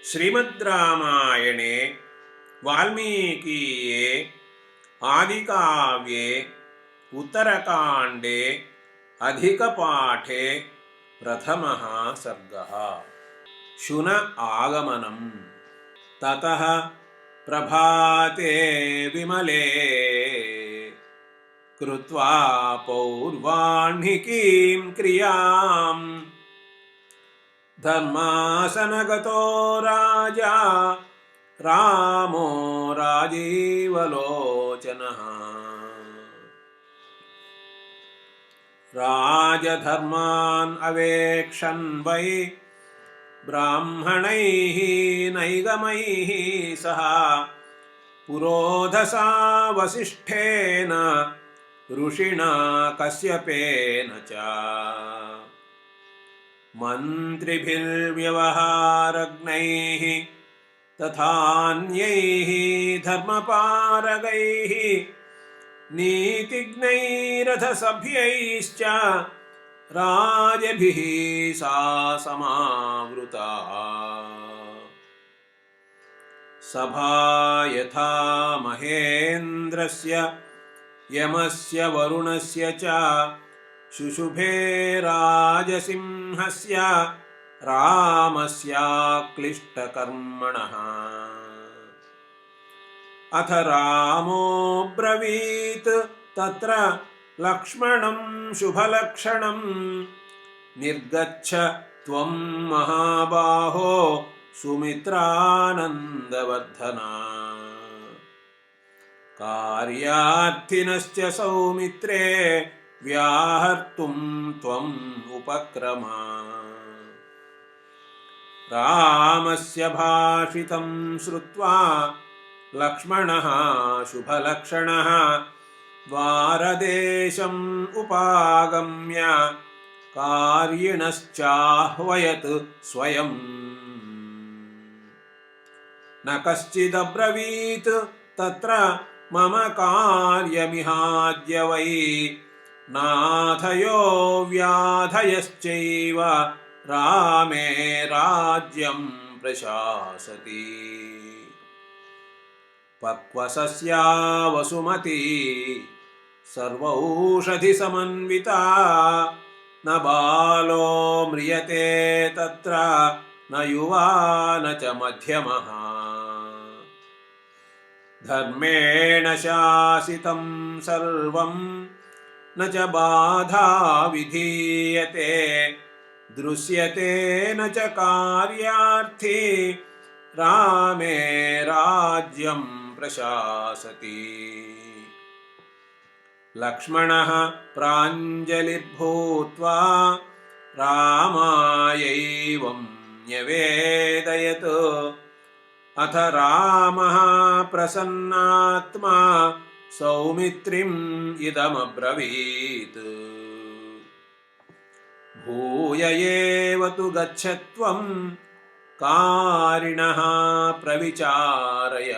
श्रीमद्रामायणे वाल्मीकीये आदिकाव्ये उत्तरकाण्डे अधिकपाठे प्रथमः सर्गः। शुन आगमनम्। ततः प्रभाते विमले कृत्वा पौर्वाह्निकीं क्रियाम् धर्मासनगतो राजा रामो राजीवलोचनः। राजधर्मान् अवेक्षन् वै ब्राह्मणैः नैगमैः सह पुरोधसा वसिष्ठेन ऋषिणा कश्यपेन च मन्त्रिभिर्व्यवहारज्ञैः तथान्यैः धर्मपारगैः नीतिज्ञैरथसभ्यैश्च राजभिः सा समावृता। सभा यथा महेन्द्रस्य यमस्य वरुणस्य च शुशुभे राजसिंहस्य रामस्याक्लिष्टकर्मणः। अथ रामो ब्रवीत् तत्र लक्ष्मणं शुभलक्षणं निर्गच्छ त्वं महाबाहो सुमित्रानन्दवर्धना। कार्यार्थिनश्च सौमित्रे व्याहर्तुं त्वम् उपक्रमा। रामस्य भाषितं श्रुत्वा लक्ष्मणः शुभलक्षणः द्वारदेशम् उपागम्य कार्यिणश्चाह्वयत् स्वयम्। न कश्चिदब्रवीत् तत्र मम कार्यमिहाद्य वै नाथयो व्याधयश्चैव रामे राज्यं प्रशासति। पक्वसस्या वसुमती सर्वौषधिसमन्विता न बालो म्रियते तत्र न युवा न च मध्यमः। धर्मेण शासितं सर्वं न च बाधा विधीयते दृश्यते न च कार्यार्थी रामे राज्यं प्रशासति। लक्ष्मणः प्राञ्जलिर्भूत्वा रामायैवं न्यवेदयत्। अथ रामः प्रसन्नात्मा सौमित्रिम् इदमब्रवीत्। भूय एव तु गच्छ त्वं कारिणः प्रविचारय।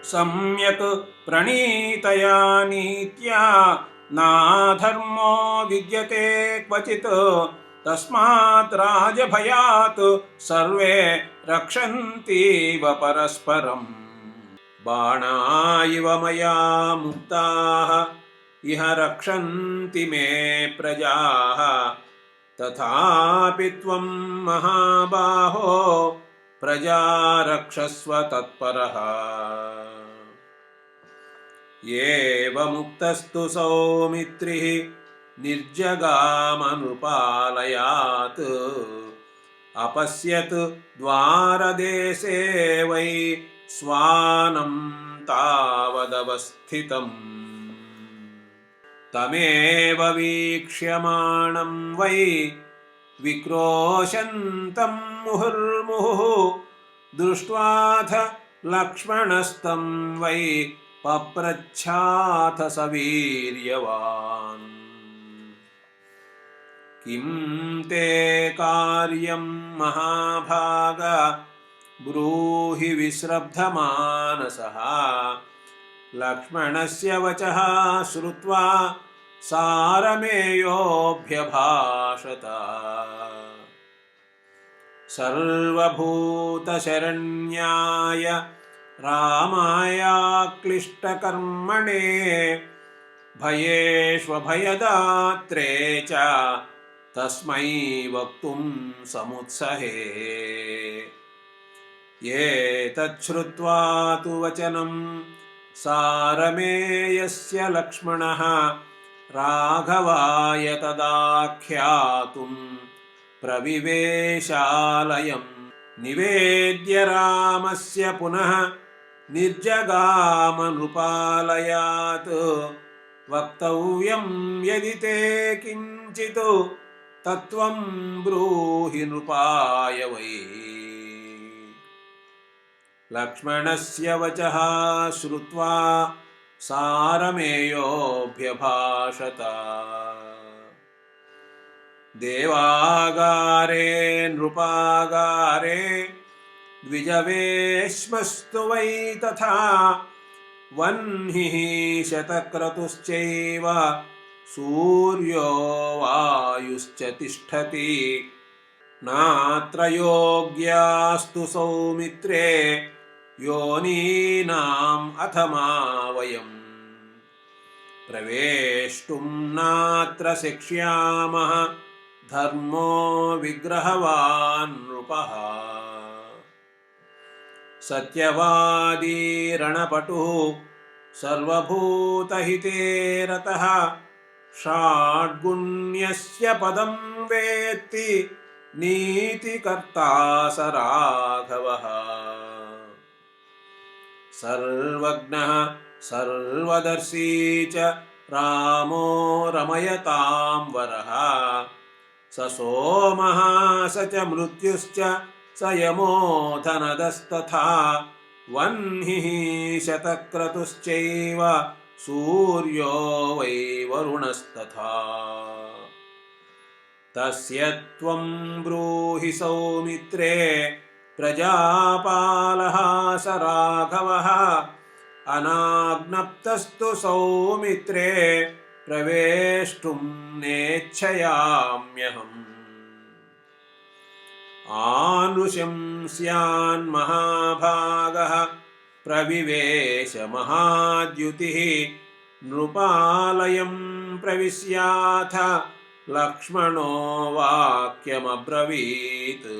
सम्यक् प्रणीतया नीत्या नाधर्मो विद्यते क्वचित् तस्मात् राजभयात् सर्वे रक्षन्तीव परस्परम्। बाणा इव मया मुक्ताः इह रक्षन्ति मे प्रजाः तथापि त्वं महाबाहो प्रजा रक्षस्व तत्परः। एवमुक्तस्तु सौमित्रिः निर्जगामनुपालयात्। अपश्यत् द्वारदेशे वै स्वानं तावदवस्थितम्। तमेव वीक्ष्यमाणं वै विक्रोशन्तं मुहुर्मुहुः दृष्ट्वाथ लक्ष्मणस्तं वै पप्रच्छाथ सवीर्यवान्। किं ते कार्यं महाभाग ब्रूहि विश्रब्धमानसः। लक्ष्मणस्य वचः श्रुत्वा सारमेयोऽभ्यभाषत। सर्वभूतशरण्याय रामायाक्लिष्टकर्मणे भयेष्वभयदात्रे च तस्मै वक्तुं समुत्सहे। एतच्छ्रुत्वा तु वचनं सारमेयस्य लक्ष्मणः राघवाय तदाख्यातुं प्रविवेशालयम्। निवेद्य रामस्य पुनः निर्जगाम नृपालयात्। वक्तव्यं यदि ते किञ्चित् तत्त्वं ब्रूहि नृपाय वै। लक्ष्मणस्य वचः श्रुत्वा सारमेयोऽभ्यभाषत। देवागारे नृपागारे द्विजवेश्मस्तु वै तथा। वह्निः शतक्रतुश्चैव सूर्यो वायुश्च तिष्ठति। नात्र योग्यास्तु सौमित्रे योनीनाम् अथमा वयम्। प्रवेष्टुं नात्र शक्ष्यामः धर्मो विग्रहवान् नृपः। सत्यवादी रणपटुः सर्वभूतहिते रतः। षाड्गुण्यस्य पदं वेत्ति नीतिकर्ता स राघवः। सर्वज्ञः सर्वदर्शी च रामो रमयतां वरः। स सोमः स च मृत्युश्च स यमो धनदस्तथा। वह्निः शतक्रतुश्चैव सूर्यो वै वरुणस्तथा। तस्य त्वं ब्रूहि सौमित्रे प्रजापालः स राघवः। अनाज्ञप्तस्तु सौमित्रे प्रवेष्टुं नेच्छयाम्यहम्। आनुशंस्यान्महाभागः प्रविवेश महाद्युतिः। नृपालयं प्रविश्याथ लक्ष्मणो वाक्यमब्रवीत्।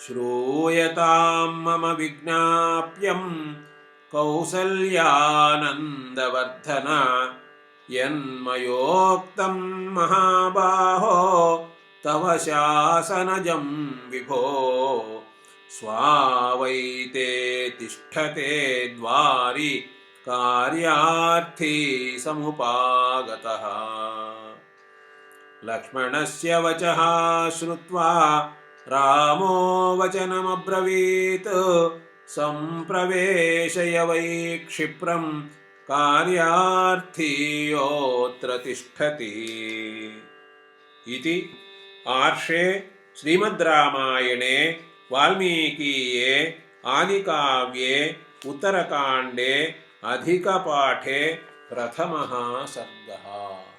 श्रूयतां मम विज्ञाप्यं कौसल्यानन्दवर्धन। यन्मयोक्तं महाबाहो तव शासनजं विभो। स्वावैते तिष्ठते द्वारि कार्यार्थी समुपागतः। लक्ष्मणस्य वचः श्रुत्वा रामो वचनमब्रवीत्। सम्प्रवेशय वै क्षिप्रं कार्यार्थी योऽत्र तिष्ठति। इति आर्षे श्रीमद्रामायणे वाल्मीकीये आदिकाव्ये उत्तरकाण्डे अधिकपाठे प्रथमः सर्गः।